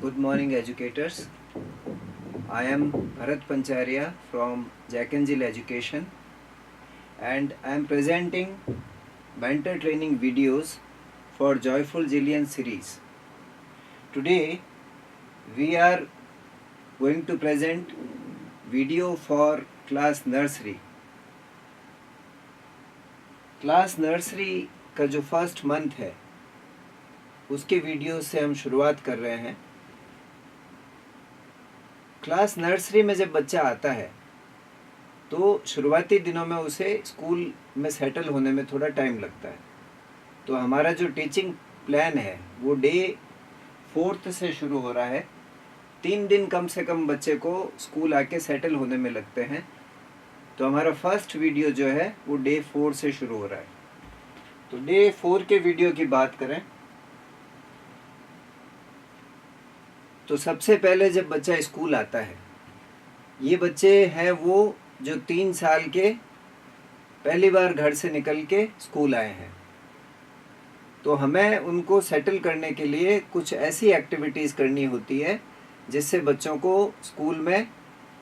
Good morning, educators. I am Bharat Pancharya from Jack and Jill Education, and I am presenting mentor training videos for Joyful Jillian series. Today, we are going to present video for class nursery. Class nursery का जो first month है उसके video से हम शुरुआत कर रहे हैं। क्लास नर्सरी में जब बच्चा आता है तो शुरुआती दिनों में उसे स्कूल में सेटल होने में थोड़ा टाइम लगता है। तो हमारा जो टीचिंग प्लान है वो डे 4 से शुरू हो रहा है। 3 दिन कम से कम बच्चे को स्कूल आके सेटल होने में लगते हैं। तो हमारा फर्स्ट वीडियो जो है वो डे 4 से शुरू हो रहा है। तो डे 4 के वीडियो की बात करें तो सबसे पहले जब बच्चा स्कूल आता है, ये बच्चे हैं वो जो 3 साल के पहली बार घर से निकल के स्कूल आए हैं। तो हमें उनको सेटल करने के लिए कुछ ऐसी एक्टिविटीज़ करनी होती है जिससे बच्चों को स्कूल में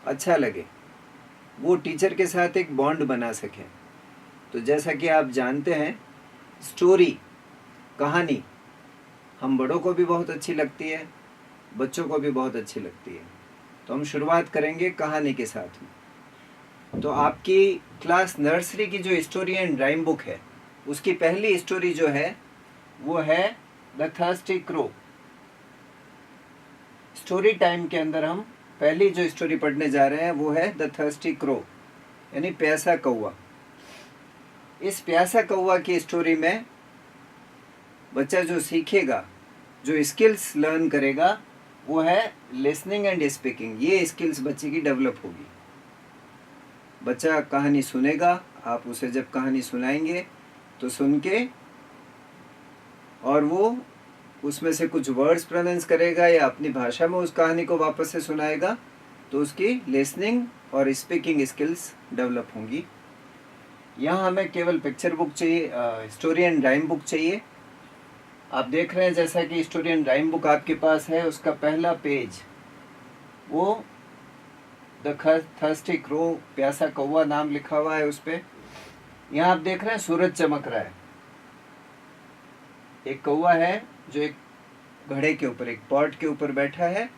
अच्छा लगे, वो टीचर के साथ एक बॉन्ड बना सकें। तो जैसा कि आप जानते हैं, स्टोरी, कहानी हम बड़ों को भी बहुत अच्छी लगती है, बच्चों को भी बहुत अच्छी लगती है। तो हम शुरुआत करेंगे कहानी के साथ में। तो आपकी क्लास नर्सरी की जो स्टोरी एंड राइम बुक है उसकी पहली स्टोरी जो है वो है the thirsty crow. Story time के अंदर हम पहली जो स्टोरी पढ़ने जा रहे हैं वो है द थर्स्टी क्रो, यानी प्यासा कौवा। इस प्यासा कौवा की स्टोरी में बच्चा जो सीखेगा, जो स्किल्स लर्न करेगा वो है लिसनिंग एंड स्पीकिंग। ये स्किल्स बच्चे की डेवलप होगी। बच्चा कहानी सुनेगा, आप उसे जब कहानी सुनाएंगे तो सुन के और वो उसमें से कुछ वर्ड्स प्रोनाउंस करेगा या अपनी भाषा में उस कहानी को वापस से सुनाएगा, तो उसकी लिसनिंग और स्पीकिंग स्किल्स डेवलप होंगी। यहाँ हमें केवल पिक्चर बुक चाहिए, स्टोरी एंड राइम बुक चाहिए। आप देख रहे हैं जैसा कि स्टोरी एंड राइम बुक आपके पास है, उसका पहला पेज वो द थर्स्टी क्रो, प्यासा कौवा नाम लिखा हुआ है उस पर। यहाँ आप देख रहे हैं सूरज चमक रहा है। एक कौवा है जो एक घड़े के ऊपर, एक पॉट के ऊपर बैठा है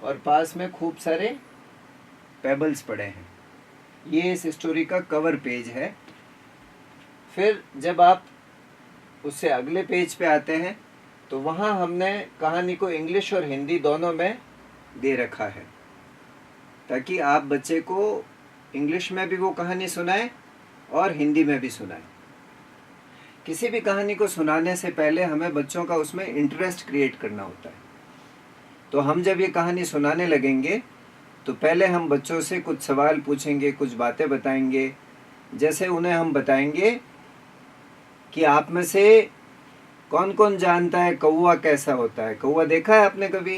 और पास में खूब सारे पेबल्स पड़े हैं। ये इस स्टोरी का कवर पेज है। फिर जब आप उससे अगले पेज पे आते हैं तो वहाँ हमने कहानी को इंग्लिश और हिंदी दोनों में दे रखा है ताकि आप बच्चे को इंग्लिश में भी वो कहानी सुनाएं और हिंदी में भी सुनाएं। किसी भी कहानी को सुनाने से पहले हमें बच्चों का उसमें इंटरेस्ट क्रिएट करना होता है। तो हम जब ये कहानी सुनाने लगेंगे तो पहले हम बच्चों से कुछ सवाल पूछेंगे, कुछ बातें बताएंगे। जैसे उन्हें हम बताएंगे कि आप में से कौन कौन जानता है कौवा कैसा होता है। कौवा देखा है आपने कभी?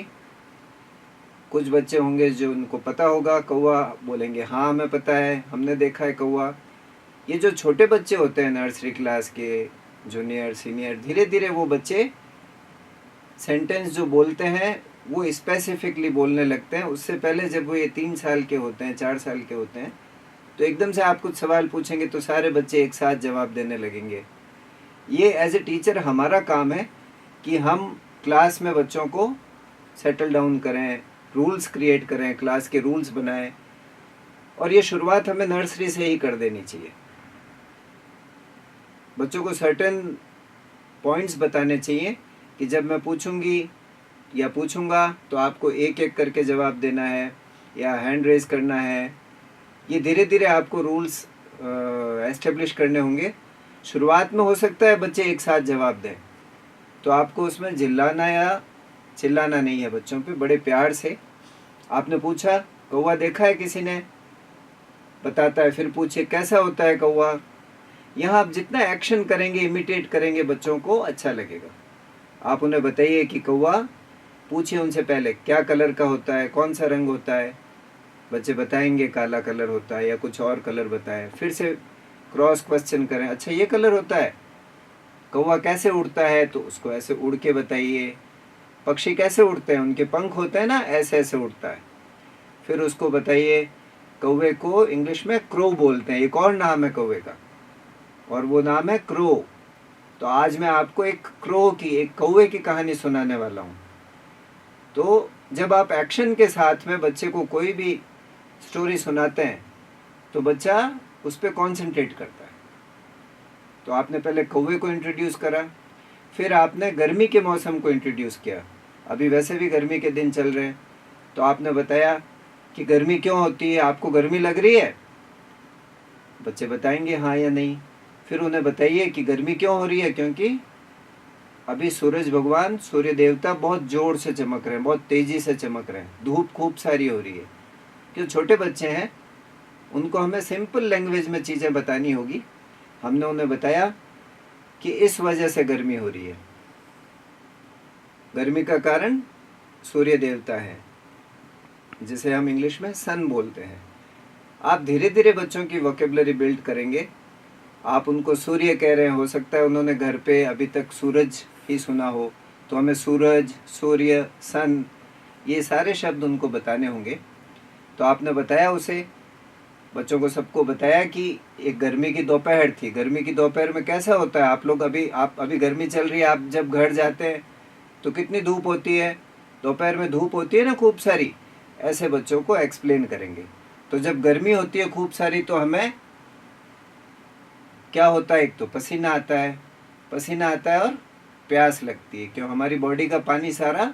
कुछ बच्चे होंगे जो उनको पता होगा कौवा, बोलेंगे हाँ हमें पता है, हमने देखा है कौवा। ये जो छोटे बच्चे होते हैं नर्सरी क्लास के, जूनियर, सीनियर, धीरे धीरे वो बच्चे सेंटेंस जो बोलते हैं वो स्पेसिफिकली बोलने लगते हैं। उससे पहले जब वो ये 3 साल के होते हैं, 4 साल के होते हैं, तो एकदम से आप कुछ सवाल पूछेंगे तो सारे बच्चे एक साथ जवाब देने लगेंगे। ये एज ए टीचर हमारा काम है कि हम क्लास में बच्चों को सेटल डाउन करें, रूल्स क्रिएट करें, क्लास के रूल्स बनाएं। और ये शुरुआत हमें नर्सरी से ही कर देनी चाहिए। बच्चों को सर्टेन पॉइंट्स बताने चाहिए कि जब मैं पूछूंगी या पूछूंगा तो आपको एक एक करके जवाब देना है या हैंड रेज करना है। ये धीरे धीरे आपको रूल्स एस्टेब्लिश करने होंगे। शुरुआत में हो सकता है बच्चे एक साथ जवाब दें, तो आपको उसमें चिल्लाना या चिल्लाना नहीं है। बच्चों पे बड़े प्यार से आपने पूछा कौवा देखा है किसी ने, बताता है, फिर पूछे कैसा होता है कौवा। यहाँ आप जितना एक्शन करेंगे, इमिटेट करेंगे, बच्चों को अच्छा लगेगा। आप उन्हें बताइए कि कौवा, पूछिए उनसे पहले क्या कलर का होता है, कौन सा रंग होता है। बच्चे बताएंगे काला कलर होता है या कुछ और कलर बताएं। फिर से क्रॉस क्वेश्चन करें, अच्छा ये कलर होता है। कौवा कैसे उड़ता है, तो उसको ऐसे उड़ के बताइए। पक्षी कैसे उड़ते हैं, उनके पंख होते हैं ना, ऐसे ऐसे उड़ता है। फिर उसको बताइए कौवे को इंग्लिश में क्रो बोलते हैं, एक और नाम है कौवे का, और वो नाम है क्रो। तो आज मैं आपको एक क्रो की, एक कौवे की कहानी सुनाने वाला हूँ। तो जब आप एक्शन के साथ में बच्चे को कोई भी स्टोरी सुनाते हैं तो बच्चा उस पर कॉन्सेंट्रेट करता है। तो आपने पहले कौवे को इंट्रोड्यूस करा, फिर आपने गर्मी के मौसम को इंट्रोड्यूस किया। अभी वैसे भी गर्मी के दिन चल रहे हैं, तो आपने बताया कि गर्मी क्यों होती है, आपको गर्मी लग रही है? बच्चे बताएंगे हाँ या नहीं। फिर उन्हें बताइए कि गर्मी क्यों हो रही है, क्योंकि अभी सूरज भगवान, सूर्य देवता बहुत जोर से चमक रहे हैं, बहुत तेजी से चमक रहे हैं, धूप खूब सारी हो रही है। जो छोटे बच्चे हैं उनको हमें सिंपल लैंग्वेज में चीज़ें बतानी होगी। हमने उन्हें बताया कि इस वजह से गर्मी हो रही है, गर्मी का कारण सूर्य देवता है, जिसे हम इंग्लिश में सन बोलते हैं। आप धीरे धीरे बच्चों की वोकेबलरी बिल्ड करेंगे। आप उनको सूर्य कह रहे हैं, हो सकता है उन्होंने घर पे अभी तक सूरज ही सुना हो, तो हमें सूरज, सूर्य, सन, ये सारे शब्द उनको बताने होंगे। तो आपने बताया उसे, बच्चों को सबको बताया कि एक गर्मी की दोपहर थी। गर्मी की दोपहर में कैसा होता है, आप लोग आप अभी गर्मी चल रही है, आप जब घर जाते हैं तो कितनी धूप होती है, दोपहर में धूप होती है ना खूब सारी। ऐसे बच्चों को एक्सप्लेन करेंगे। तो जब गर्मी होती है खूब सारी तो हमें क्या होता है, एक तो पसीना आता है और प्यास लगती है, क्यों, हमारी बॉडी का पानी सारा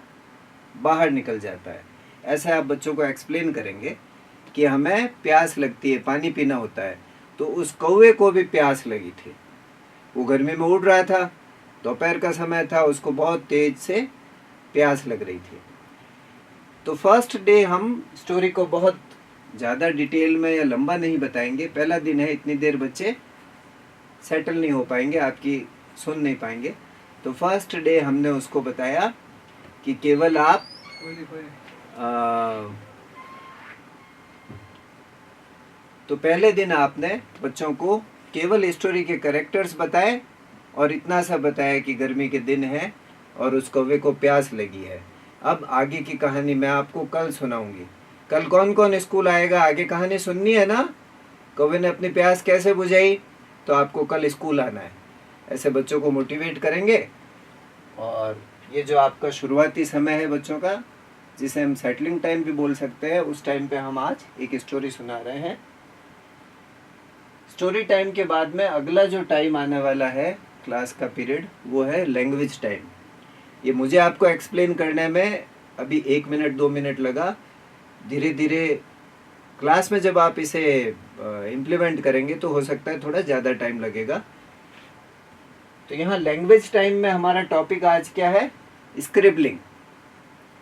बाहर निकल जाता है। ऐसे आप बच्चों को एक्सप्लेन करेंगे कि हमें प्यास लगती है, पानी पीना होता है। तो उस कौवे को भी प्यास लगी थी, वो गर्मी में उड़ रहा था, दोपहर का समय था, उसको बहुत तेज से प्यास लग रही थी। तो फर्स्ट डे हम स्टोरी को बहुत ज़्यादा डिटेल में या लंबा नहीं बताएंगे, पहला दिन है, इतनी देर बच्चे सेटल नहीं हो पाएंगे, आपकी सुन नहीं पाएंगे। तो फर्स्ट डे हमने उसको बताया कि केवल आप तो पहले दिन आपने बच्चों को केवल स्टोरी के कैरेक्टर्स बताए और इतना सा बताया कि गर्मी के दिन है और उस कौवे को प्यास लगी है। अब आगे की कहानी मैं आपको कल सुनाऊंगी। कल कौन कौन स्कूल आएगा, आगे कहानी सुननी है ना, कौवे ने अपनी प्यास कैसे बुझाई, तो आपको कल स्कूल आना है। ऐसे बच्चों को मोटिवेट करेंगे। और ये जो आपका शुरुआती समय है बच्चों का, जिसे हम सेटलिंग टाइम भी बोल सकते हैं, उस टाइम पे हम आज एक स्टोरी सुना रहे हैं। स्टोरी टाइम के बाद में अगला जो टाइम आने वाला है क्लास का पीरियड, वो है लैंग्वेज टाइम। ये मुझे आपको एक्सप्लेन करने में अभी 1 मिनट 2 मिनट लगा, धीरे धीरे क्लास में जब आप इसे इम्प्लीमेंट करेंगे तो हो सकता है थोड़ा ज़्यादा टाइम लगेगा। तो यहाँ लैंग्वेज टाइम में हमारा टॉपिक आज क्या है, स्क्रिबलिंग।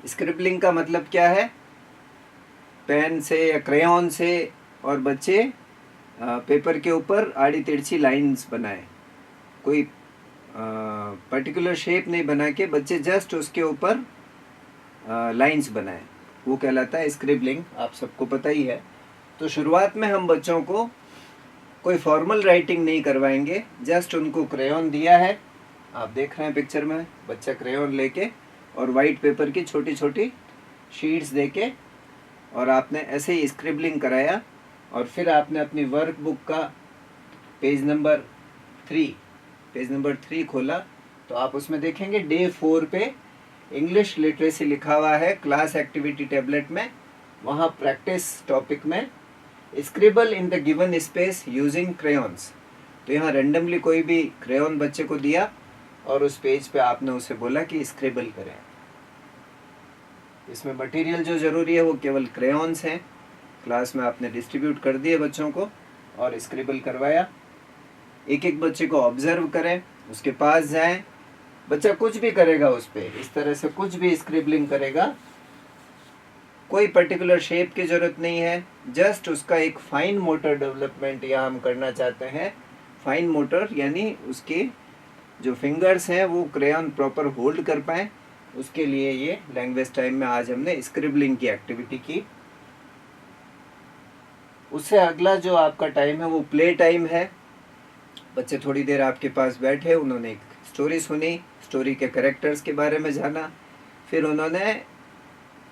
स्क्रिबलिंग का मतलब क्या है, पेन से या क्रेयॉन से और बच्चे पेपर के ऊपर आड़ी तिरछी लाइंस बनाए, कोई पर्टिकुलर शेप नहीं बना के बच्चे जस्ट उसके ऊपर लाइंस बनाए, वो कहलाता है स्क्रिबलिंग, आप सबको पता ही है। तो शुरुआत में हम बच्चों को कोई फॉर्मल राइटिंग नहीं करवाएंगे, जस्ट उनको क्रेयॉन दिया है, आप देख रहे हैं पिक्चर में, बच्चा क्रेयॉन लेके और वाइट पेपर की छोटी छोटी शीट्स देके और आपने ऐसे ही स्क्रिबलिंग कराया। और फिर आपने अपनी वर्क बुक का पेज नंबर 3 खोला, तो आप उसमें देखेंगे डे 4 पे इंग्लिश लिटरेसी लिखा हुआ है, क्लास एक्टिविटी टैबलेट में, वहाँ प्रैक्टिस टॉपिक में scribble in the given space using crayons. तो यहाँ रेंडमली कोई भी क्रेयॉन बच्चे को दिया और उस पेज पे आपने उसे बोला कि स्क्रिबल करें। इसमें मटेरियल जो ज़रूरी है वो केवल क्रेयॉन्स हैं, क्लास में आपने डिस्ट्रीब्यूट कर दिए बच्चों को और स्क्रिबल करवाया। एक एक बच्चे को ऑब्जर्व करें, उसके पास जाएं, बच्चा कुछ भी करेगा उस पर, इस तरह से कुछ भी स्क्रिबलिंग करेगा, कोई पर्टिकुलर शेप की ज़रूरत नहीं है, जस्ट उसका एक फाइन मोटर डेवलपमेंट यहाँ हम करना चाहते हैं। फाइन मोटर यानी उसके जो फिंगर्स हैं वो क्रेयॉन प्रॉपर होल्ड कर पाएँ, उसके लिए ये लैंग्वेज टाइम में आज हमने स्क्रिबलिंग की एक्टिविटी की। उससे अगला जो आपका टाइम है वो प्ले टाइम है। बच्चे थोड़ी देर आपके पास बैठे, उन्होंने एक स्टोरी सुनी, स्टोरी के कैरेक्टर्स के बारे में जाना, फिर उन्होंने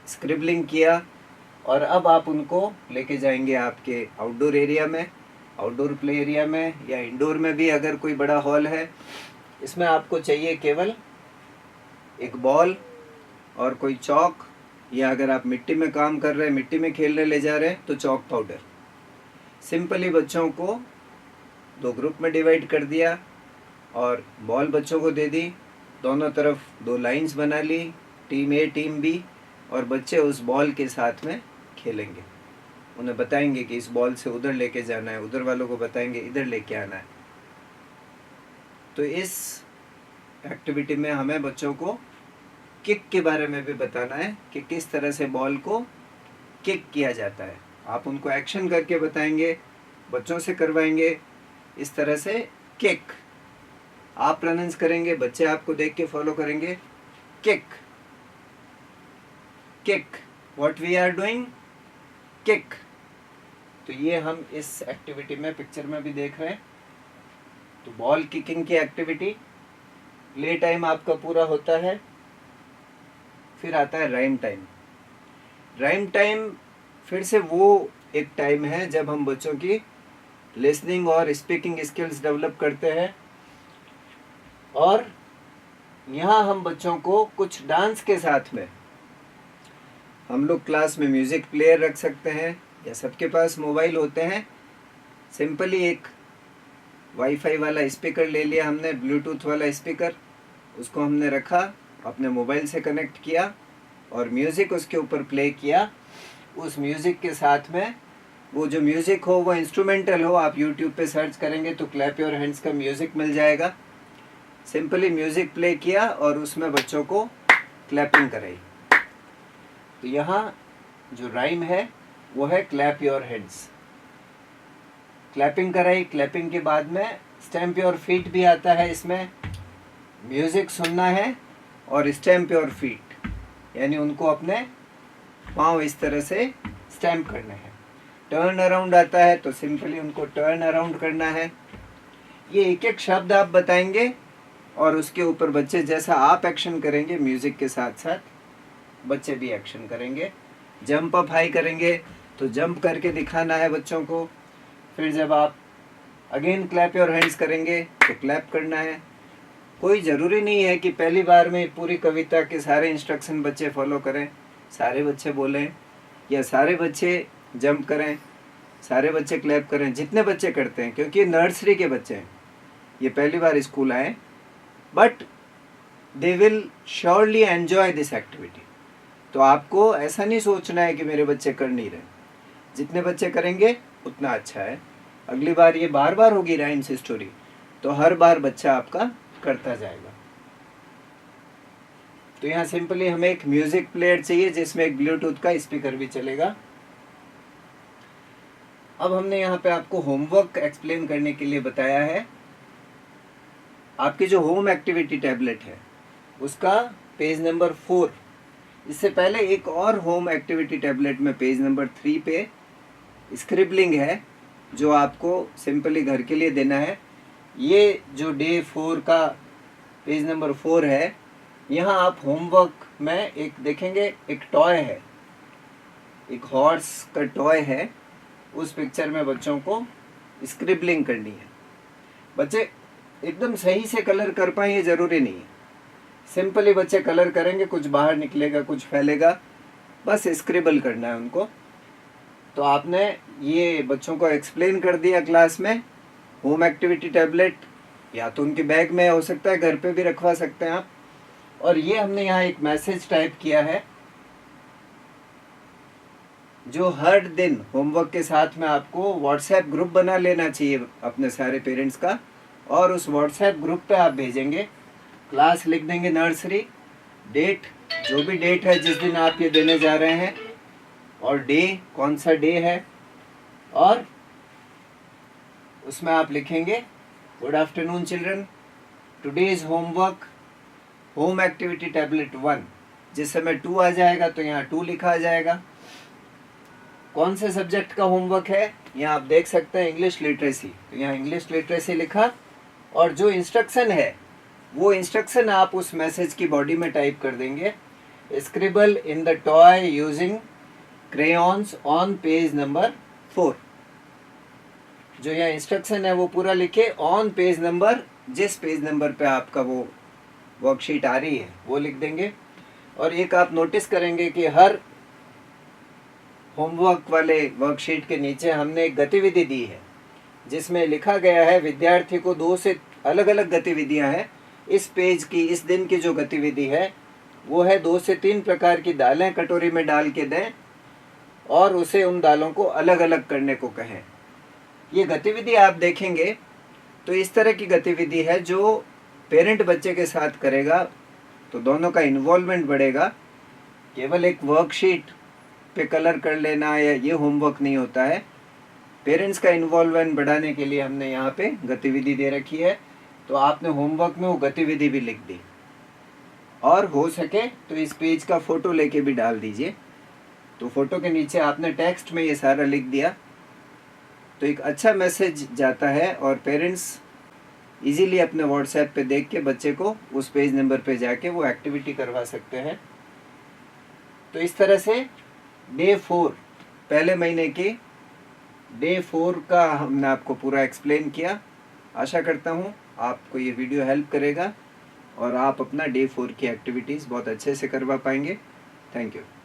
स्क्रिबलिंग किया, और अब आप उनको लेके जाएंगे आपके आउटडोर एरिया में, आउटडोर प्ले एरिया में, या इंडोर में भी अगर कोई बड़ा हॉल है। इसमें आपको चाहिए केवल एक बॉल और कोई चौक, या अगर आप मिट्टी में काम कर रहे हैं, मिट्टी में खेलने ले जा रहे हैं, तो चौक पाउडर। सिंपली बच्चों को 2 ग्रुप में डिवाइड कर दिया और बॉल बच्चों को दे दी, दोनों तरफ 2 लाइंस बना ली, टीम ए टीम बी, और बच्चे उस बॉल के साथ में खेलेंगे। उन्हें बताएंगे कि इस बॉल से उधर लेके जाना है, उधर वालों को बताएंगे इधर लेके आना है। तो इस एक्टिविटी में हमें बच्चों को किक के बारे में भी बताना है कि किस तरह से बॉल को किक किया जाता है। आप उनको एक्शन करके बताएंगे, बच्चों से करवाएंगे इस तरह से किक। आप प्रोनाउंस करेंगे, बच्चे आपको देख के फॉलो करेंगे। Kick kick, what we are doing, kick. तो ये हम इस एक्टिविटी में पिक्चर में भी देख रहे हैं। तो बॉल किकिंग की एक्टिविटी, प्ले टाइम आपका पूरा होता है। फिर आता है राइम टाइम। राइम टाइम फिर से वो एक टाइम है जब हम बच्चों की लिसनिंग और स्पीकिंग स्किल्स डेवलप करते हैं, और यहाँ हम बच्चों को कुछ डांस के साथ में, हम लोग क्लास में म्यूज़िक प्लेयर रख सकते हैं, या सबके पास मोबाइल होते हैं। सिंपली एक वाईफाई वाला स्पीकर ले लिया हमने, ब्लूटूथ वाला स्पीकर, उसको हमने रखा, अपने मोबाइल से कनेक्ट किया और म्यूज़िक उसके ऊपर प्ले किया। उस म्यूज़िक के साथ में, वो जो म्यूज़िक हो वो इंस्ट्रूमेंटल हो, आप यूट्यूब पे सर्च करेंगे तो क्लैप योर हैंड्स का म्यूज़िक मिल जाएगा। सिंपली म्यूज़िक प्ले किया और उसमें बच्चों को क्लैपिंग कराई। तो यहाँ जो राइम है वो है क्लैप योर हैंड्स। क्लैपिंग कराई, क्लैपिंग के बाद में स्टैम्प योर फीट भी आता है। इसमें म्यूज़िक सुनना है और स्टैम्प योर फीट, यानी उनको अपने पाँव इस तरह से स्टैम्प करने हैं। टर्न अराउंड आता है तो सिंपली उनको टर्न अराउंड करना है। ये एक एक शब्द आप बताएंगे और उसके ऊपर बच्चे जैसा आप एक्शन करेंगे, म्यूज़िक के साथ साथ बच्चे भी एक्शन करेंगे। जंप अप हाई करेंगे तो जंप करके दिखाना है बच्चों को। फिर जब आप अगेन क्लैप योर हैंड्स करेंगे तो क्लैप करना है। कोई ज़रूरी नहीं है कि पहली बार में पूरी कविता के सारे इंस्ट्रक्शन बच्चे फॉलो करें, सारे बच्चे बोलें, या सारे बच्चे जंप करें, सारे बच्चे क्लैप करें। जितने बच्चे करते हैं, क्योंकि ये नर्सरी के बच्चे हैं, ये पहली बार स्कूल आए, but they will surely enjoy this activity. तो आपको ऐसा नहीं सोचना है कि मेरे बच्चे कर नहीं रहे, जितने बच्चे करेंगे उतना अच्छा है। अगली बार ये बार बार होगी राइम्स स्टोरी, तो हर बार बच्चा आपका करता जाएगा। तो यहाँ सिंपली हमें एक म्यूजिक प्लेयर चाहिए जिसमें एक ब्लूटूथ का स्पीकर भी चलेगा। अब हमने यहाँ पे आपको होमवर्क एक्सप्लेन करने के लिए बताया है। आपकी जो होम एक्टिविटी टैबलेट है उसका पेज नंबर 4, इससे पहले एक और होम एक्टिविटी टैबलेट में पेज नंबर 3 पे स्क्रिबलिंग है जो आपको सिंपली घर के लिए देना है। ये जो डे 4 का पेज नंबर 4 है, यहाँ आप होमवर्क में एक देखेंगे, एक टॉय है, एक हॉर्स का टॉय है। उस पिक्चर में बच्चों को स्क्रिबलिंग करनी है। बच्चे एकदम सही से कलर कर पाए ये ज़रूरी नहीं है, सिंपली बच्चे कलर करेंगे, कुछ बाहर निकलेगा कुछ फैलेगा, बस स्क्रिबल करना है उनको। तो आपने ये बच्चों को एक्सप्लेन कर दिया क्लास में। होम एक्टिविटी टैबलेट या तो उनके बैग में हो सकता है, घर पे भी रखवा सकते हैं आप। और ये हमने यहाँ एक मैसेज टाइप किया है जो हर दिन होमवर्क के साथ में आपको व्हाट्सएप ग्रुप बना लेना चाहिए अपने सारे पेरेंट्स का, और उस व्हाट्सएप ग्रुप पे आप भेजेंगे। क्लास लिख देंगे नर्सरी, डेट, जो भी डेट है जिस दिन आप ये देने जा रहे हैं, और डे कौन सा डे है, और उसमें आप लिखेंगे good afternoon children, today is homework home activity tablet 1। जिस समय 2 आ जाएगा तो यहाँ 2 लिखा आ जाएगा। कौन से सब्जेक्ट का होमवर्क है, यहाँ आप देख सकते हैं इंग्लिश लिटरेसी, तो यहाँ इंग्लिश लिटरेसी लिखा, और जो इंस्ट्रक्शन है वो इंस्ट्रक्शन आप उस मैसेज की बॉडी में टाइप कर देंगे। Scribble in the toy using crayons on page number 4। जो यहाँ इंस्ट्रक्शन है वो पूरा लिखे, ऑन पेज नंबर, जिस पेज नंबर पे आपका वो वर्कशीट आ रही है वो लिख देंगे। और एक आप नोटिस करेंगे कि हर होमवर्क वाले वर्कशीट के नीचे हमने एक गतिविधि दी है जिसमें लिखा गया है विद्यार्थी को 2 से अलग अलग गतिविधियां हैं। इस पेज की, इस दिन की जो गतिविधि है वो है 2 से 3 प्रकार की दालें कटोरी में डाल के दें और उसे उन दालों को अलग अलग करने को कहें। ये गतिविधि आप देखेंगे तो इस तरह की गतिविधि है जो पेरेंट बच्चे के साथ करेगा तो दोनों का इन्वॉल्वमेंट बढ़ेगा। केवल एक वर्कशीट पे कलर कर लेना या ये होमवर्क नहीं होता है। पेरेंट्स का इन्वॉल्वमेंट बढ़ाने के लिए हमने यहाँ पे गतिविधि दे रखी है, तो आपने होमवर्क में वो गतिविधि भी लिख दी। और हो सके तो इस पेज का फ़ोटो लेके भी डाल दीजिए, तो फ़ोटो के नीचे आपने टेक्स्ट में ये सारा लिख दिया तो एक अच्छा मैसेज जाता है और पेरेंट्स इजीली अपने व्हाट्सएप पे देख के बच्चे को उस पेज नंबर पे जाके वो एक्टिविटी करवा सकते हैं। तो इस तरह से डे 4, पहले महीने की डे 4 का हमने आपको पूरा एक्सप्लेन किया। आशा करता हूँ आपको ये वीडियो हेल्प करेगा और आप अपना डे 4 की एक्टिविटीज़ बहुत अच्छे से करवा पाएंगे। Thank you.